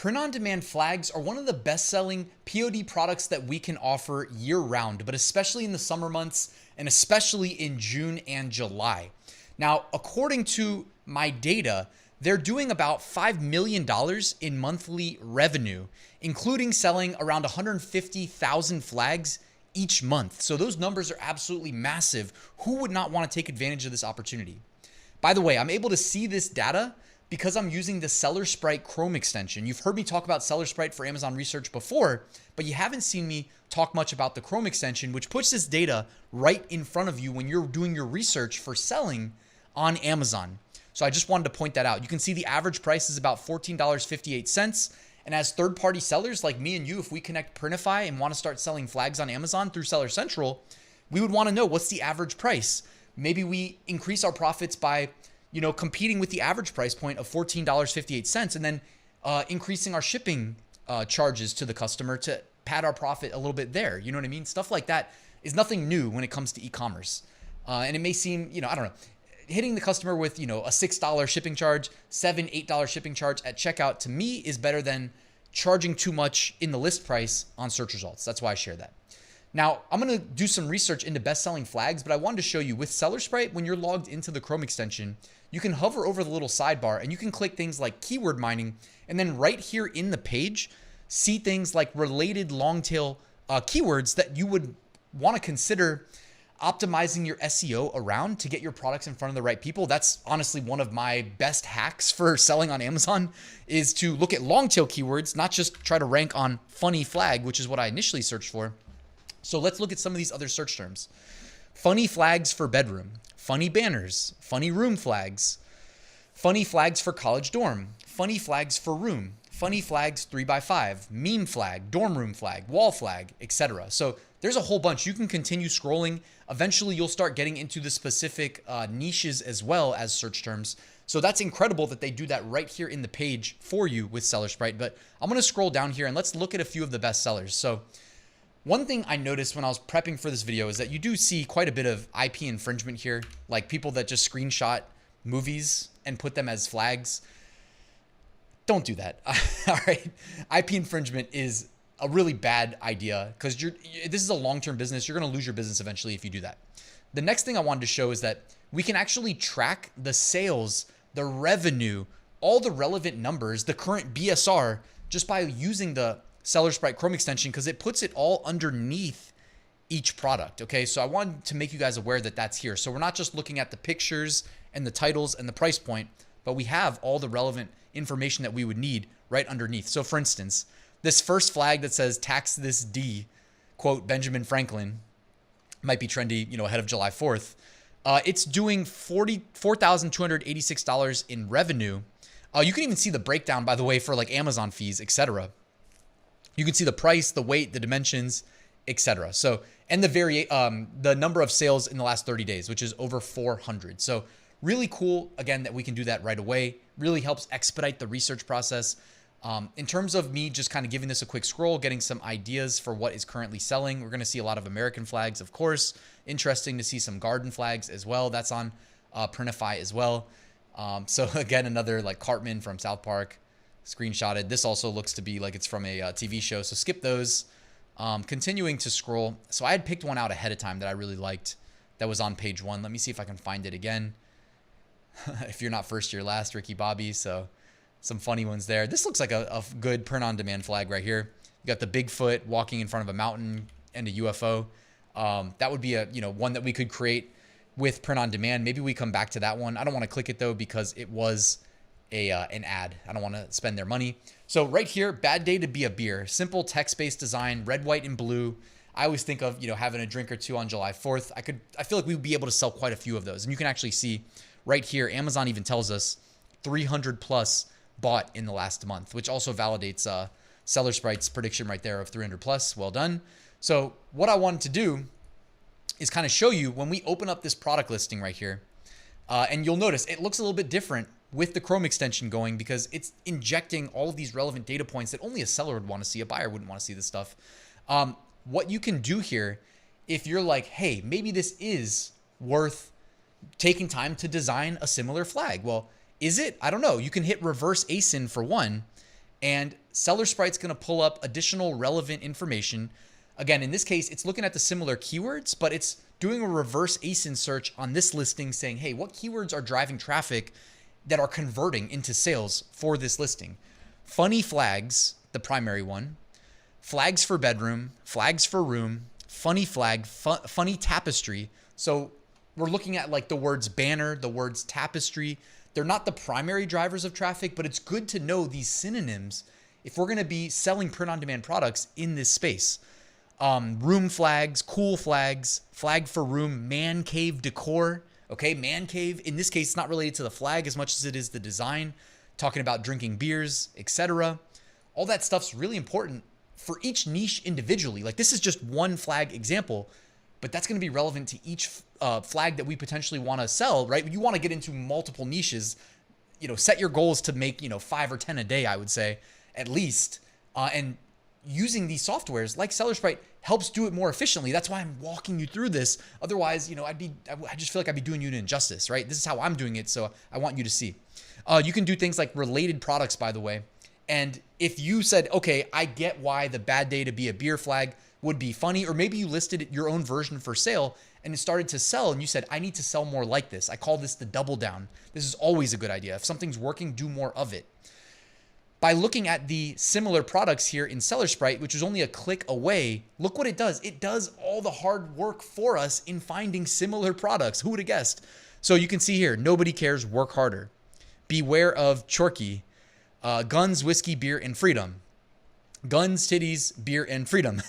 Print-on-demand flags are one of the best-selling POD products that we can offer year-round, but especially in the summer months and especially in June and July. Now, according to my data, they're doing about $5 million in monthly revenue, including selling around 150,000 flags each month. So those numbers are absolutely massive. Who would not want to take advantage of this opportunity? By the way, I'm able to see this data because I'm using the Seller Sprite Chrome extension. You've heard me talk about Seller Sprite for Amazon Research before, but you haven't seen me talk much about the Chrome extension, which puts this data right in front of you when you're doing your research for selling on Amazon. So I just wanted to point that out. You can see the average price is about $14.58. And as third-party sellers like me and you, if we connect Printify and want to start selling flags on Amazon through Seller Central, we would want to know what's the average price. Maybe we increase our profits by competing with the average price point of $14.58 and then increasing our shipping charges to the customer to pad our profit a little bit there. You know what I mean? Stuff like that is nothing new when it comes to e-commerce. And it may seem, I don't know, hitting the customer with, a $6 shipping charge, $7, $8 shipping charge at checkout to me is better than charging too much in the list price on search results. That's why I share that. Now, I'm going to do some research into best-selling flags, but I wanted to show you with Seller Sprite, when you're logged into the Chrome extension, you can hover over the little sidebar and you can click things like keyword mining. And then right here in the page, see things like related long tail keywords that you would want to consider optimizing your SEO around to get your products in front of the right people. That's honestly one of my best hacks for selling on Amazon, is to look at long tail keywords, not just try to rank on funny flag, which is what I initially searched for. So let's look at some of these other search terms. Funny flags for bedroom, funny banners, funny room flags, funny flags for college dorm, funny flags for room, funny flags 3x5, meme flag, dorm room flag, wall flag, etc. So there's a whole bunch. You can continue scrolling. Eventually, you'll start getting into the specific niches as well as search terms. So that's incredible that they do that right here in the page for you with Seller Sprite. But I'm going to scroll down here and let's look at a few of the best sellers. So one thing I noticed when I was prepping for this video is that you do see quite a bit of IP infringement here, like people that just screenshot movies and put them as flags. Don't do that. All right. IP infringement is a really bad idea because this is a long-term business. You're going to lose your business eventually if you do that. The next thing I wanted to show is that we can actually track the sales, the revenue, all the relevant numbers, the current BSR, just by using the Seller Sprite Chrome extension, because it puts it all underneath each product. Okay, so I wanted to make you guys aware that that's here. So we're not just looking at the pictures and the titles and the price point, but we have all the relevant information that we would need right underneath. So for instance, this first flag that says tax this D, quote, Benjamin Franklin, might be trendy, ahead of July 4th. It's doing $44,286 in revenue. You can even see the breakdown, by the way, for like Amazon fees, etc. You can see the price, the weight, the dimensions, etc. So, and the number of sales in the last 30 days, which is over 400. So really cool, again, that we can do that right away. Really helps expedite the research process. In terms of me just kind of giving this a quick scroll, getting some ideas for what is currently selling, we're going to see a lot of American flags, of course. Interesting to see some garden flags as well. That's on Printify as well. So again, another like Cartman from South Park screenshotted. This also looks to be like it's from a TV show. So skip those. Continuing to scroll. So I had picked one out ahead of time that I really liked that was on page 1. Let me see if I can find it again. If you're not first, you're last, Ricky Bobby. So some funny ones there. This looks like a good print-on-demand flag right here. You got the Bigfoot walking in front of a mountain and a UFO. That would be a one that we could create with print-on-demand. Maybe we come back to that one. I don't want to click it though because it was an ad. I don't want to spend their money. So right here, bad day to be a beer. Simple text-based design, red, white, and blue. I always think of having a drink or two on July 4th. I feel like we would be able to sell quite a few of those. And you can actually see right here, Amazon even tells us 300 plus bought in the last month, which also validates Seller Sprite's prediction right there of 300 plus. Well done. So what I wanted to do is kind of show you when we open up this product listing right here, and you'll notice it looks a little bit different with the Chrome extension going because it's injecting all of these relevant data points that only a seller would want to see. A buyer wouldn't want to see this stuff. What you can do here, if you're like, hey, maybe this is worth taking time to design a similar flag. Well, is it? I don't know. You can hit reverse ASIN for one and Seller Sprite's going to pull up additional relevant information. Again, in this case, it's looking at the similar keywords, but it's doing a reverse ASIN search on this listing saying, hey, what keywords are driving traffic that are converting into sales for this listing? Funny flags, the primary one, flags for bedroom, flags for room, funny flag, funny tapestry. So we're looking at like the words banner, the words tapestry. They're not the primary drivers of traffic, but it's good to know these synonyms if we're going to be selling print-on-demand products in this space. Room flags, cool flags, flag for room, man cave decor. Okay, man cave. In this case, it's not related to the flag as much as it is the design, talking about drinking beers, etc. All that stuff's really important for each niche individually. Like this is just one flag example, but that's going to be relevant to each flag that we potentially want to sell, right? You want to get into multiple niches, set your goals to make, 5 or 10 a day, I would say, at least. And using these softwares like Seller Sprite helps do it more efficiently. That's why I'm walking you through this. Otherwise, I just feel like I'd be doing you an injustice, right? This is how I'm doing it, so I want you to see. You can do things like related products, by the way. And if you said, okay, I get why the bad day to be a beer flag would be funny, or maybe you listed your own version for sale and it started to sell and you said, I need to sell more like this. I call this the double down. This is always a good idea. If something's working, do more of it. By looking at the similar products here in Seller Sprite, which is only a click away, look what it does. It does all the hard work for us in finding similar products. Who would have guessed? So you can see here, nobody cares, work harder. Beware of Chorky. Guns, whiskey, beer, and freedom. Guns, titties, beer, and freedom.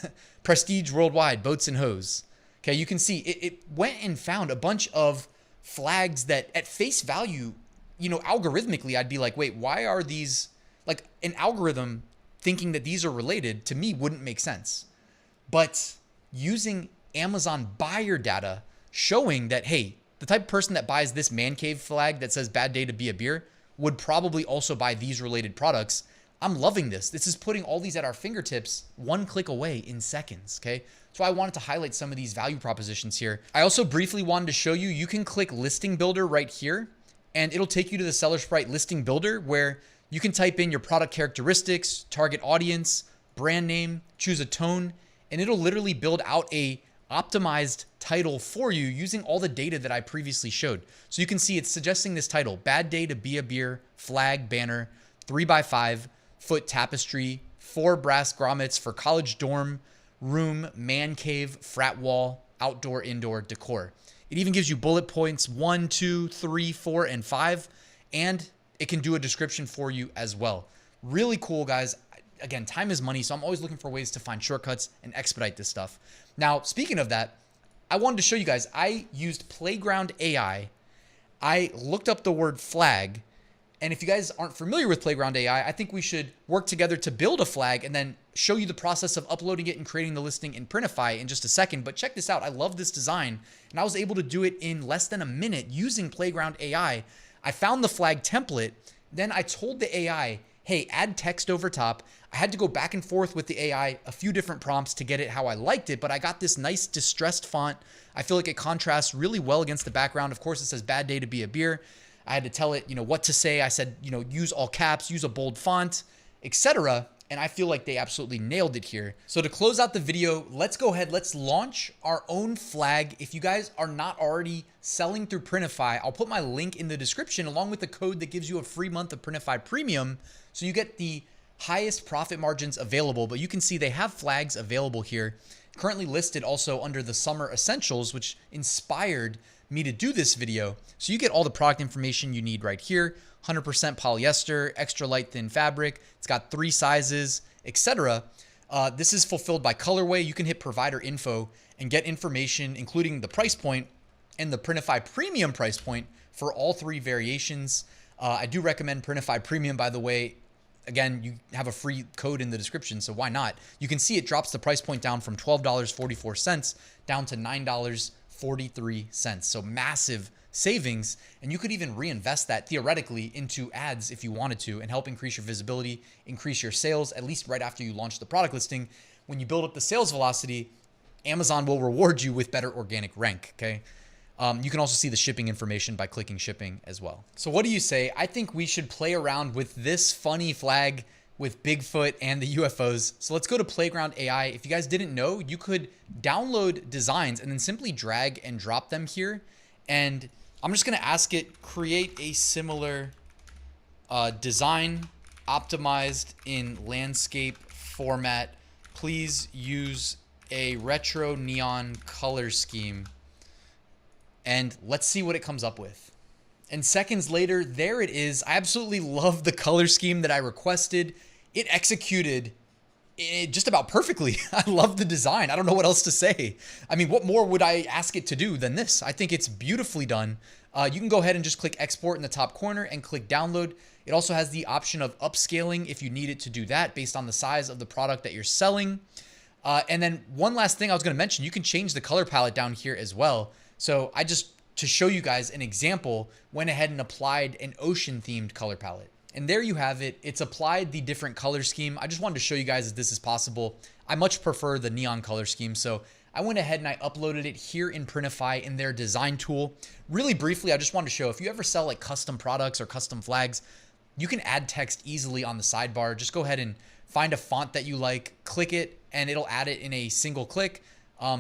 Prestige worldwide, boats and hoes. Okay, you can see it went and found a bunch of flags that at face value, algorithmically, I'd be like, wait, why are these, like an algorithm thinking that these are related to me wouldn't make sense. But using Amazon buyer data showing that, hey, the type of person that buys this man cave flag that says bad day to be a beer would probably also buy these related products. I'm loving this. This is putting all these at our fingertips, one click away in seconds, okay? So I wanted to highlight some of these value propositions here. I also briefly wanted to show you, you can click Listing Builder right here, and it'll take you to the Seller Sprite Listing Builder where you can type in your product characteristics, target audience, brand name, choose a tone, and it'll literally build out a optimized title for you using all the data that I previously showed. So you can see it's suggesting this title, Bad Day to Be a Beer, Flag, Banner, 3x5, Foot Tapestry, 4 brass grommets for college dorm, room, man cave, frat wall, outdoor, indoor, decor. It even gives you bullet points 1, 2, 3, 4, and 5, and it can do a description for you as well. Really cool, guys. Again, time is money, so I'm always looking for ways to find shortcuts and expedite this stuff. Now, speaking of that, I wanted to show you guys, I used Playground AI. I looked up the word flag, and if you guys aren't familiar with Playground AI, I think we should work together to build a flag and then show you the process of uploading it and creating the listing in Printify in just a second. But check this out. I love this design, and I was able to do it in less than a minute using Playground AI. I found the flag template, then I told the AI, hey, add text over top. I had to go back and forth with the AI, a few different prompts to get it how I liked it, but I got this nice distressed font. I feel like it contrasts really well against the background. Of course, it says bad day to be a beer. I had to tell it, what to say. I said, use all caps, use a bold font, etc. And I feel like they absolutely nailed it here. So to close out the video, let's go ahead, let's launch our own flag. If you guys are not already selling through Printify, I'll put my link in the description along with the code that gives you a free month of Printify Premium. So you get the highest profit margins available, but you can see they have flags available here, currently listed also under the Summer Essentials, which inspired me to do this video. So you get all the product information you need right here. 100% polyester, extra light thin fabric. It's got 3 sizes, etc. This is fulfilled by colorway. You can hit provider info and get information, including the price point and the Printify Premium price point for all 3 variations. I do recommend Printify Premium, by the way. Again, you have a free code in the description, so why not? You can see it drops the price point down from $12.44 down to $9.43. So massive savings, and you could even reinvest that theoretically into ads if you wanted to and help increase your visibility, increase your sales, at least right after you launch the product listing. When you build up the sales velocity, Amazon will reward you with better organic rank, okay? You can also see the shipping information by clicking shipping as well. So what do you say? I think we should play around with this funny flag with Bigfoot and the UFOs. So let's go to Playground AI. If you guys didn't know, you could download designs and then simply drag and drop them here. And I'm just going to ask it, create a similar design optimized in landscape format. Please use a retro neon color scheme. And let's see what it comes up with. And seconds later, there it is. I absolutely love the color scheme that I requested. It executed it just about perfectly. I love the design. I don't know what else to say. I mean, what more would I ask it to do than this? I think it's beautifully done. You can go ahead and just click export in the top corner and click download. It also has the option of upscaling if you need it to do that based on the size of the product that you're selling. And then one last thing I was going to mention, you can change the color palette down here as well. So I just, to show you guys an example, went ahead and applied an ocean themed color palette. And there you have it. It's applied the different color scheme. I just wanted to show you guys that this is possible. I much prefer the neon color scheme. So I went ahead and I uploaded it here in Printify in their design tool. Really briefly, I just wanted to show, if you ever sell like custom products or custom flags, you can add text easily on the sidebar. Just go ahead and find a font that you like, click it, and it'll add it in a single click.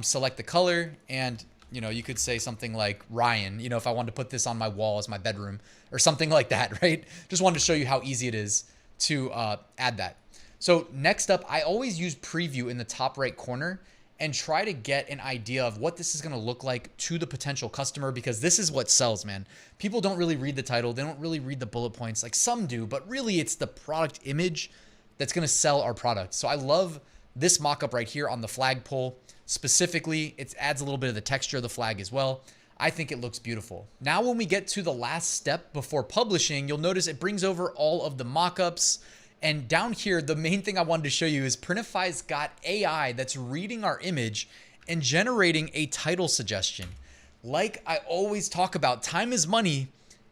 Select the color, and you could say something like Ryan, if I wanted to put this on my wall as my bedroom or something like that, right? Just wanted to show you how easy it is to add that. So next up, I always use preview in the top right corner and try to get an idea of what this is going to look like to the potential customer, because this is what sells, man. People don't really read the title. They don't really read the bullet points. Like some do, but really it's the product image that's going to sell our product. So I love this mock-up right here on the flagpole. Specifically, it adds a little bit of the texture of the flag as well. I think it looks beautiful. Now, when we get to the last step before publishing, you'll notice it brings over all of the mock-ups. And down here, the main thing I wanted to show you is Printify's got AI that's reading our image and generating a title suggestion. Like I always talk about, time is money,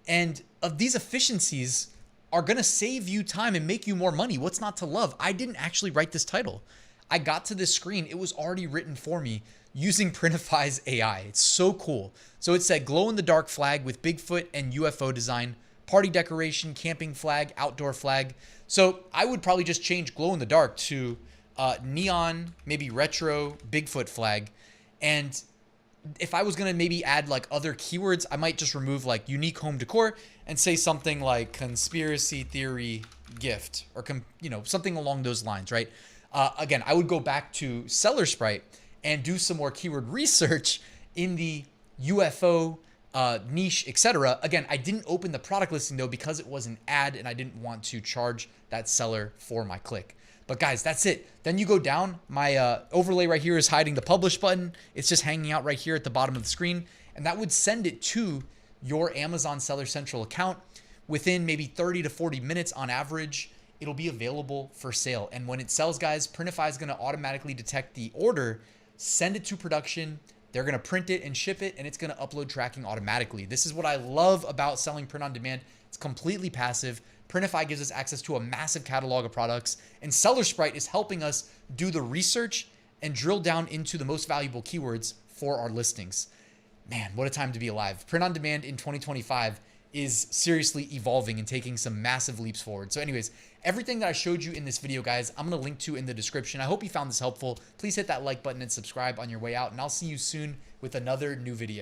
and of these efficiencies are gonna save you time and make you more money. What's not to love? I didn't actually write this title. I got to this screen, it was already written for me using Printify's AI. It's so cool. So it said glow in the dark flag with Bigfoot and UFO design, party decoration, camping flag, outdoor flag. So I would probably just change glow in the dark to neon, maybe retro Bigfoot flag. And if I was gonna maybe add like other keywords, I might just remove like unique home decor and say something like conspiracy theory gift, or something along those lines, right? Again, I would go back to Seller Sprite and do some more keyword research in the UFO niche, etc. Again, I didn't open the product listing though because it was an ad and I didn't want to charge that seller for my click. But guys, that's it. Then you go down, my overlay right here is hiding the publish button. It's just hanging out right here at the bottom of the screen, and that would send it to your Amazon Seller Central account. Within maybe 30 to 40 minutes on average, it'll be available for sale. And when it sells, guys, Printify is gonna automatically detect the order, send it to production, they're gonna print it and ship it, and it's gonna upload tracking automatically. This is what I love about selling print on demand. It's completely passive. Printify gives us access to a massive catalog of products, and Seller Sprite is helping us do the research and drill down into the most valuable keywords for our listings. Man, what a time to be alive. Print on demand in 2025 is seriously evolving and taking some massive leaps forward. So anyways, everything that I showed you in this video, guys, I'm gonna link to in the description. I hope you found this helpful. Please hit that like button and subscribe on your way out, and I'll see you soon with another new video.